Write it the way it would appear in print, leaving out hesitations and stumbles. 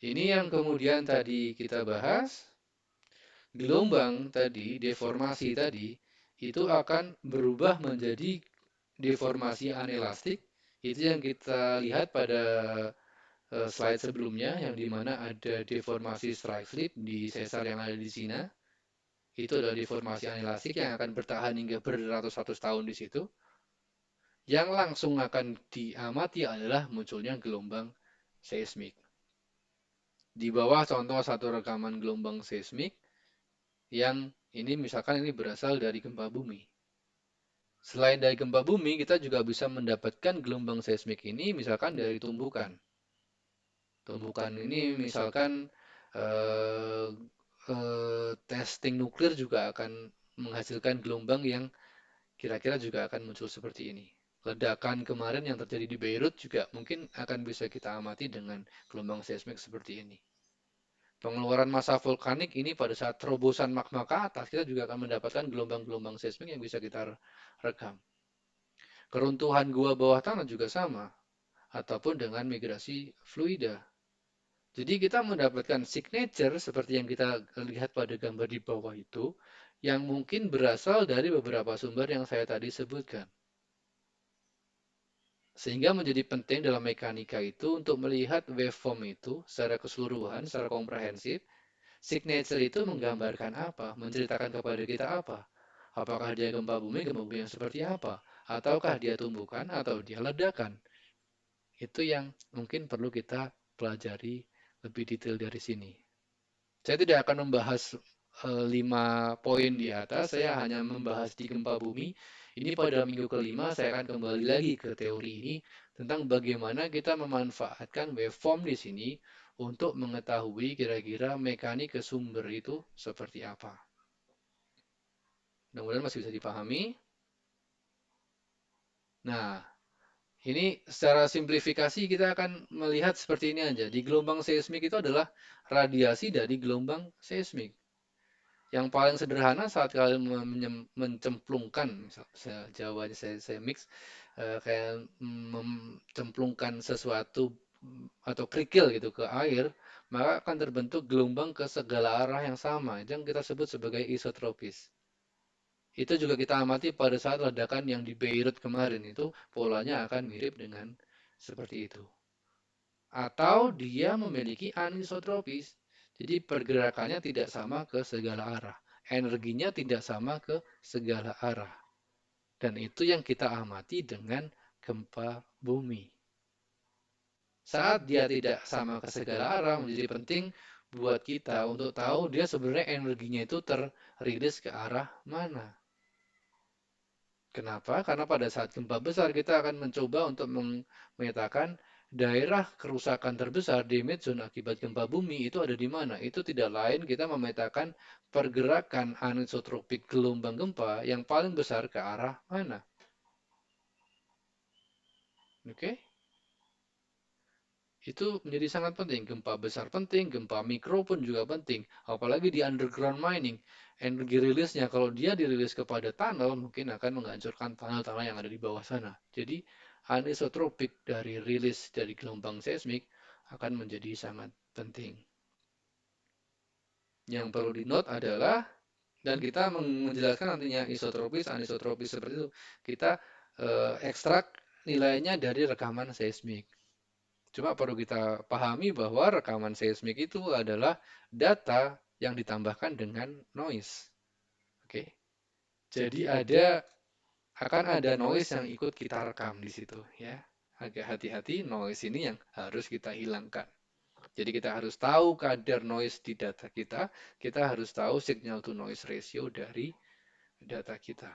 Ini yang kemudian tadi kita bahas, gelombang tadi, deformasi tadi, itu akan berubah menjadi deformasi anelastik. Itu yang kita lihat pada slide sebelumnya, yang dimana ada deformasi strike slip di sesar yang ada di Cina. Itu adalah deformasi anelastik yang akan bertahan hingga beratus-ratus tahun di situ. Yang langsung akan diamati adalah munculnya gelombang seismik. Di bawah contoh satu rekaman gelombang seismik yang ini misalkan ini berasal dari gempa bumi. Selain dari gempa bumi, kita juga bisa mendapatkan gelombang seismik ini misalkan dari tumbukan. Tumbukan ini misalkan eh, testing nuklir juga akan menghasilkan gelombang yang kira-kira juga akan muncul seperti ini. Ledakan kemarin yang terjadi di Beirut juga mungkin akan bisa kita amati dengan gelombang seismik seperti ini. Pengeluaran massa vulkanik ini pada saat terobosan magma ke atas, kita juga akan mendapatkan gelombang-gelombang seismik yang bisa kita rekam. Keruntuhan gua bawah tanah juga sama, ataupun dengan migrasi fluida. Jadi kita mendapatkan signature seperti yang kita lihat pada gambar di bawah itu, yang mungkin berasal dari beberapa sumber yang saya tadi sebutkan. Sehingga menjadi penting dalam mekanika itu untuk melihat waveform itu secara keseluruhan, secara komprehensif. Signature itu menggambarkan apa? Menceritakan kepada kita apa? Apakah dia gempa bumi yang seperti apa? Ataukah dia tumbukan atau dia ledakan? Itu yang mungkin perlu kita pelajari lebih detail dari sini. Saya tidak akan membahas 5 poin di atas, saya hanya membahas di gempa bumi. Ini pada minggu kelima saya akan kembali lagi ke teori ini tentang bagaimana kita memanfaatkan waveform di sini untuk mengetahui kira-kira mekanik sumber itu seperti apa. Mudah-mudahan masih bisa dipahami. Nah, ini secara simplifikasi kita akan melihat seperti ini aja. Di gelombang seismik itu adalah radiasi dari gelombang seismik. Yang paling sederhana saat kalian mencemplungkan, Jawa saya mix, kayak mencemplungkan sesuatu atau kerikil gitu ke air, maka akan terbentuk gelombang ke segala arah yang sama, yang kita sebut sebagai isotropis. Itu juga kita amati pada saat ledakan yang di Beirut kemarin itu polanya akan mirip dengan seperti itu. Atau dia memiliki anisotropis. Jadi pergerakannya tidak sama ke segala arah. Energinya tidak sama ke segala arah. Dan itu yang kita amati dengan gempa bumi. Saat dia tidak sama ke segala arah, menjadi penting buat kita untuk tahu dia sebenarnya energinya itu terrilis ke arah mana. Kenapa? Karena pada saat gempa besar kita akan mencoba untuk memetakan daerah kerusakan terbesar damage zone akibat gempa bumi itu ada di mana. Itu tidak lain kita memetakan pergerakan anisotropik gelombang gempa yang paling besar ke arah mana. Oke? Itu menjadi sangat penting. Gempa besar penting, gempa mikro pun juga penting. Apalagi di underground mining. Energi rilisnya, kalau dia dirilis kepada tunnel, mungkin akan menghancurkan tunnel-tunnel yang ada di bawah sana. Jadi, anisotropik dari rilis dari gelombang seismik akan menjadi sangat penting. Yang perlu di note adalah, dan kita menjelaskan nantinya isotropis, anisotropis seperti itu, kita ekstrak nilainya dari rekaman seismik. Cuma perlu kita pahami bahwa rekaman seismik itu adalah data yang ditambahkan dengan noise. Oke. Jadi akan ada noise yang ikut kita rekam di situ ya. Agak hati-hati, noise ini yang harus kita hilangkan. Jadi kita harus tahu kadar noise di data kita harus tahu signal to noise ratio dari data kita.